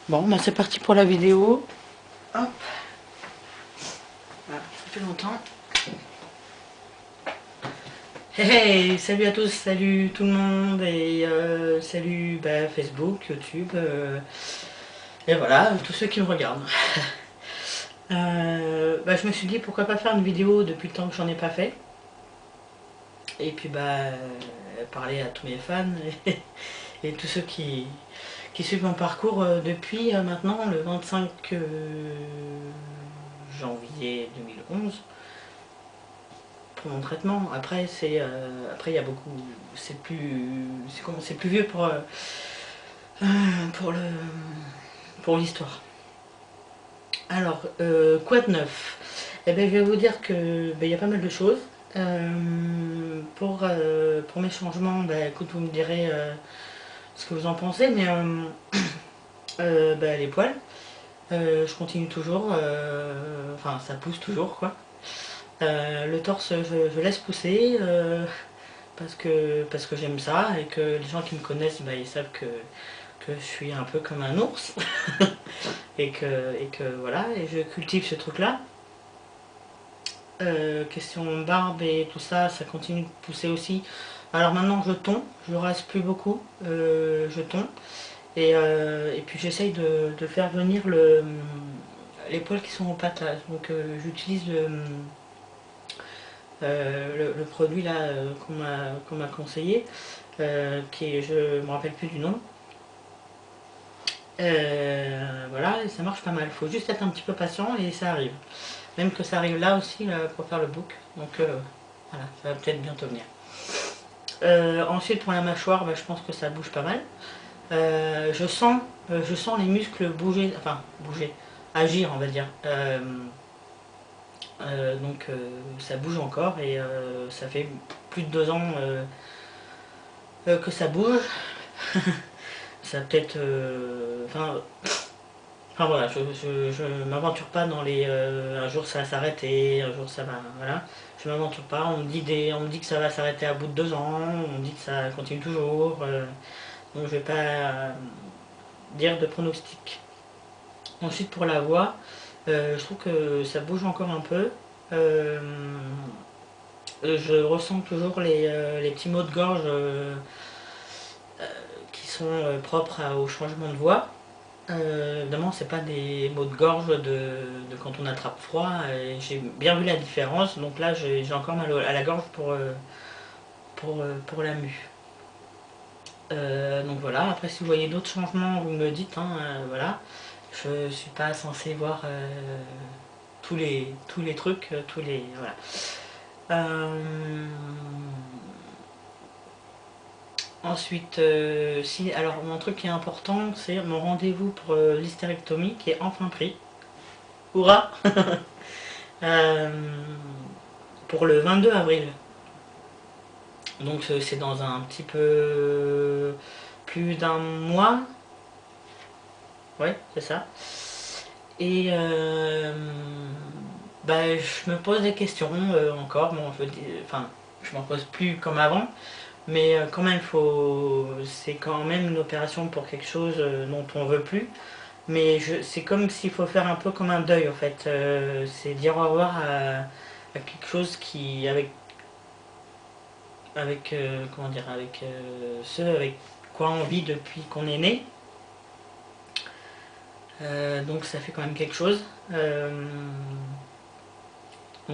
Bon, bah c'est parti pour la vidéo. Hop. Voilà, ça fait longtemps. Hey, hey, salut à tous, salut tout le monde et salut Facebook, YouTube et voilà, tous ceux qui me regardent. Je me suis dit pourquoi pas faire une vidéo depuis le temps que j'en ai pas fait. Et puis parler à tous mes fans et tous ceux qui suivent mon parcours depuis maintenant le 25 janvier 2011 pour mon traitement. Après après il y a beaucoup, c'est plus vieux pour le pour l'histoire. Alors quoi de neuf? Eh bien, je vais vous dire que il y a pas mal de choses. Pour mes changements, écoute, vous me direz ce que vous en pensez, mais les poils, je continue toujours, enfin ça pousse toujours quoi. Le torse, je laisse pousser parce que j'aime ça et que les gens qui me connaissent, ils savent que je suis un peu comme un ours et que voilà, et je cultive ce truc-là. Question barbe et tout ça, ça continue de pousser aussi. Alors maintenant je tonds, je rase plus beaucoup, je tonds. Et puis j'essaye de faire venir les poils qui sont en pattes là. Donc j'utilise le produit là qu'on m'a conseillé, qui est, je me rappelle plus du nom. Voilà, et ça marche pas mal. Il faut juste être un petit peu patient et ça arrive. Même que ça arrive là aussi là, pour faire le book. Donc voilà, ça va peut-être bientôt venir. Ensuite pour la mâchoire, je pense que ça bouge pas mal. Je sens les muscles bouger, enfin bouger, agir on va dire. Donc ça bouge encore et ça fait plus de 2 ans que ça bouge. Ça peut-être... enfin voilà, je m'aventure pas dans les... un jour ça va s'arrêter, un jour ça va... Voilà. Je m'aventure pas, on me dit que ça va s'arrêter à bout de 2 ans, on me dit que ça continue toujours. Donc je vais pas dire de pronostic. Ensuite pour la voix, je trouve que ça bouge encore un peu. Euh, je ressens toujours les petits mots de gorge qui sont propres au changement de voix. Évidemment, c'est pas des mots de gorge de quand on attrape froid. J'ai bien vu la différence, donc là j'ai encore mal à la gorge pour la mue. Donc voilà, après si vous voyez d'autres changements, vous me dites, hein, voilà. Je suis pas censé voir tous les trucs, tous les... Voilà. Ensuite, si, alors mon truc qui est important, c'est mon rendez-vous pour l'hystérectomie qui est enfin pris. Hurrah. Euh, pour le 22 avril. Donc c'est dans un petit peu plus d'un mois. Ouais, c'est ça. Et je me pose des questions encore. Bon, je m'en pose plus comme avant. Mais quand même, c'est quand même une opération pour quelque chose dont on veut plus. Mais c'est comme s'il faut faire un peu comme un deuil en fait. C'est dire au revoir à quelque chose qui, avec comment dire, avec ce avec quoi on vit depuis qu'on est né. Donc ça fait quand même quelque chose. Donc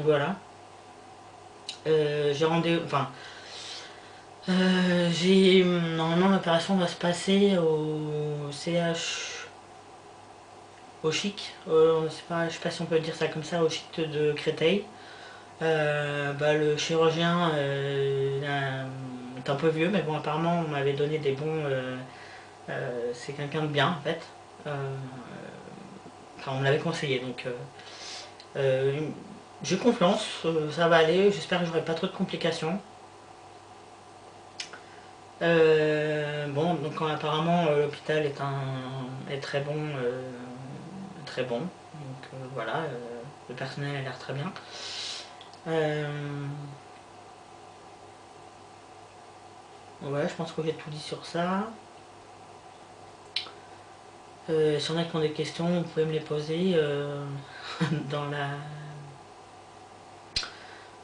voilà. J'ai rendez-vous, enfin, normalement l'opération va se passer au CH, au Chic. Je sais pas si on peut dire ça comme ça, au Chic de Créteil. Le chirurgien est un peu vieux, mais bon, apparemment, on m'avait donné des bons. C'est quelqu'un de bien, en fait. Enfin, on me l'avait conseillé, donc j'ai confiance, ça va aller. J'espère que j'aurai pas trop de complications. Bon, donc apparemment, l'hôpital est très bon, très bon. Donc voilà, le personnel a l'air très bien. Euh, Ouais, je pense que j'ai tout dit sur ça. Si on a qui ont des questions, vous pouvez me les poser dans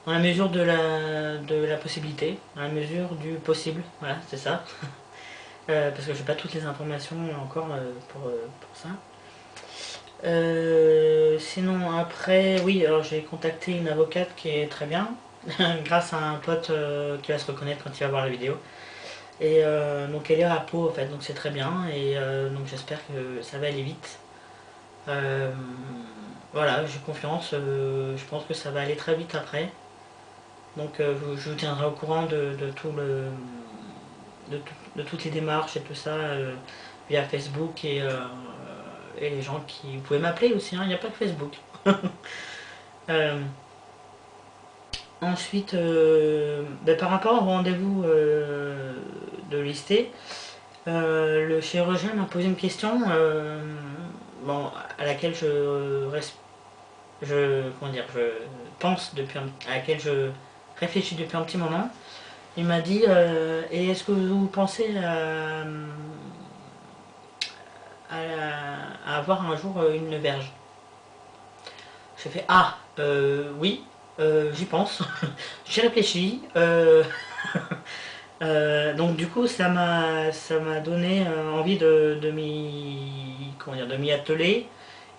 la mesure de la possibilité, dans la mesure du possible, voilà, c'est ça. Parce que je n'ai pas toutes les informations encore pour ça. Sinon après, oui, alors j'ai contacté une avocate qui est très bien, grâce à un pote qui va se reconnaître quand il va voir la vidéo. Et donc elle est à Pau en fait, donc c'est très bien, et donc j'espère que ça va aller vite. Voilà, j'ai confiance, je pense que ça va aller très vite après. Donc je vous tiendrai au courant de toutes les démarches et tout ça via Facebook et les gens qui... Vous pouvez m'appeler aussi, hein, il n'y a pas que Facebook. Ensuite, par rapport au rendez-vous de listé, le chirurgien m'a posé une question bon, à laquelle comment dire, je pense à laquelle je réfléchis depuis un petit moment. Il m'a dit et est-ce que vous pensez à avoir un jour une verge? J'ai fait ah oui, j'y pense, j'y réfléchis. Donc du coup ça m'a donné envie de m'y atteler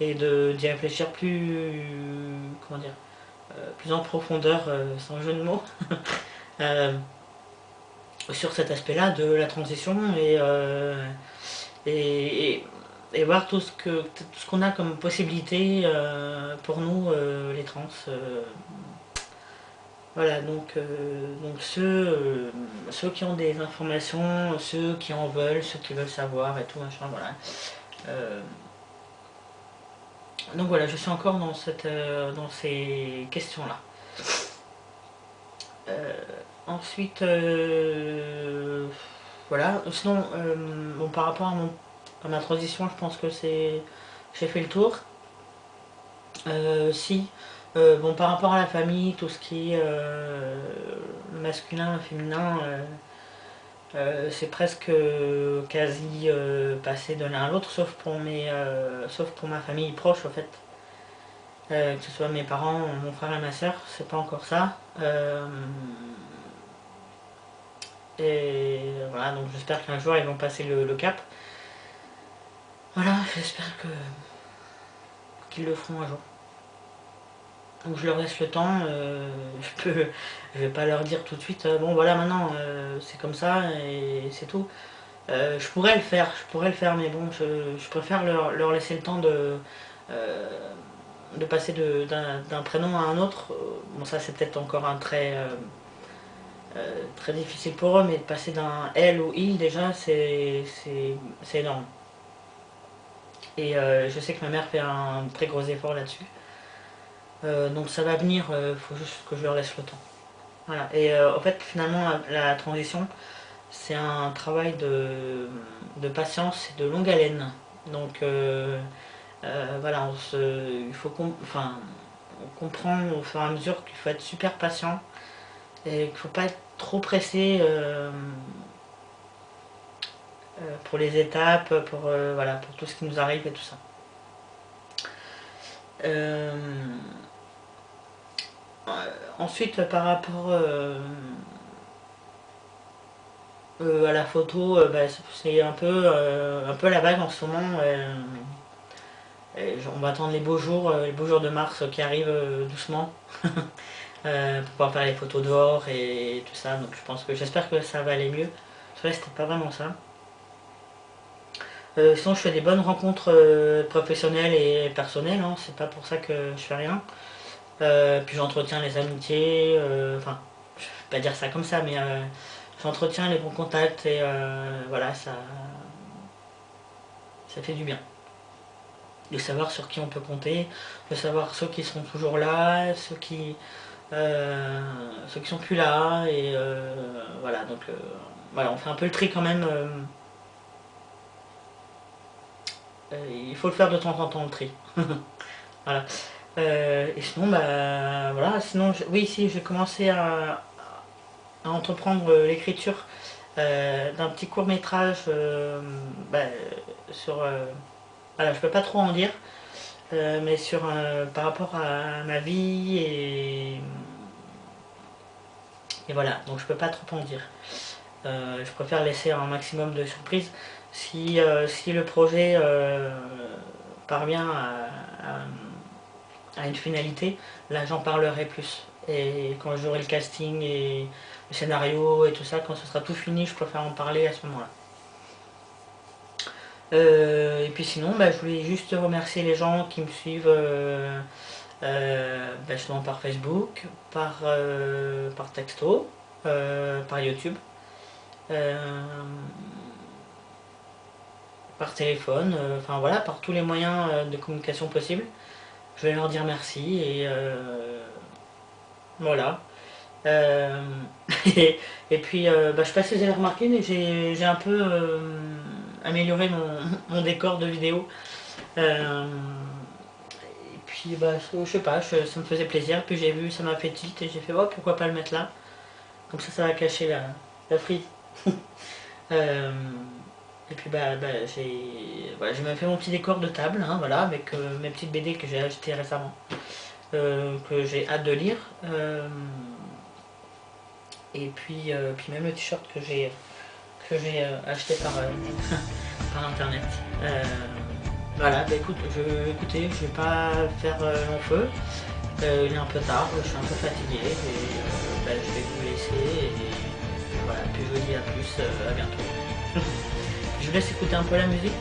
et d'y réfléchir comment dire, plus en profondeur, sans jeu de mots, sur cet aspect-là de la transition et, et voir tout ce qu'on a comme possibilité pour nous les trans. Voilà, donc ceux qui ont des informations, ceux qui en veulent, ceux qui veulent savoir et tout, machin, voilà. Donc voilà, je suis encore dans ces questions-là. Ensuite, voilà. Sinon, bon, par rapport à ma transition, je pense que j'ai fait le tour. Si, bon, par rapport à la famille, tout ce qui est masculin, féminin, c'est presque quasi passé de l'un à l'autre, sauf pour ma famille proche, en fait. Que ce soit mes parents, mon frère et ma soeur, c'est pas encore ça. Et voilà, donc j'espère qu'un jour ils vont passer le cap. Voilà, j'espère qu'ils le feront un jour. Donc je leur laisse le temps, je vais pas leur dire tout de suite, bon voilà maintenant c'est comme ça et c'est tout. Je pourrais le faire, mais bon, je préfère leur laisser le temps de passer d'un prénom à un autre. Bon ça c'est peut-être encore un très difficile pour eux, mais de passer d'un elle au il déjà c'est énorme. Et je sais que ma mère fait un très gros effort là-dessus. Donc ça va venir, faut juste que je leur laisse le temps. Voilà. Et en fait finalement la transition c'est un travail de patience et de longue haleine. Donc voilà, il faut on comprend au fur et à mesure qu'il faut être super patient et qu'il ne faut pas être trop pressé pour les étapes, voilà, pour tout ce qui nous arrive et tout ça. Ensuite, par rapport à la photo, c'est un peu la vague en ce moment. On va attendre les beaux jours de mars qui arrivent doucement pour pouvoir faire les photos dehors et tout ça. Donc j'espère que ça va aller mieux. Parce que là, c'était pas vraiment ça. Sinon, je fais des bonnes rencontres professionnelles et personnelles. Hein, c'est pas pour ça que je fais rien. Puis j'entretiens les amitiés. Enfin, je vais pas dire ça comme ça, mais j'entretiens les bons contacts et voilà, ça fait du bien. De savoir sur qui on peut compter, de savoir ceux qui seront toujours là, ceux qui sont plus là, et voilà, donc voilà, on fait un peu le tri quand même. Il faut le faire de temps en temps le tri. Voilà. Et sinon, voilà, sinon, oui, si j'ai commencé à entreprendre l'écriture d'un petit court métrage sur voilà, je peux pas trop en dire, mais par rapport à ma vie et voilà, donc je peux pas trop en dire. Je préfère laisser un maximum de surprises. Si le projet parvient à une finalité, là j'en parlerai plus. Et quand j'aurai le casting et le scénario et tout ça, quand ce sera tout fini, je préfère en parler à ce moment-là. Et puis sinon, bah, je voulais juste remercier les gens qui me suivent justement par Facebook, par texto, par YouTube, par téléphone, enfin voilà, par tous les moyens de communication possibles. Je vais leur dire merci et voilà. Euh, et puis, je sais pas si vous avez remarqué, mais j'ai un peu amélioré mon décor de vidéo. Euh, et puis, je sais pas, ça me faisait plaisir. Puis j'ai vu, ça m'a fait tilt et j'ai fait, oh, pourquoi pas le mettre là. Comme ça va cacher la frise. Euh, et puis, j'ai même fait mon petit décor de table, hein, voilà, avec mes petites BD que j'ai achetées récemment, que j'ai hâte de lire. Et puis même le t-shirt que j'ai acheté par internet. Voilà, écoutez, je vais pas faire long feu. Il est un peu tard, je suis un peu fatigué et je vais vous laisser et voilà, puis je vous dis à plus, à bientôt. Je vous laisse écouter un peu la musique.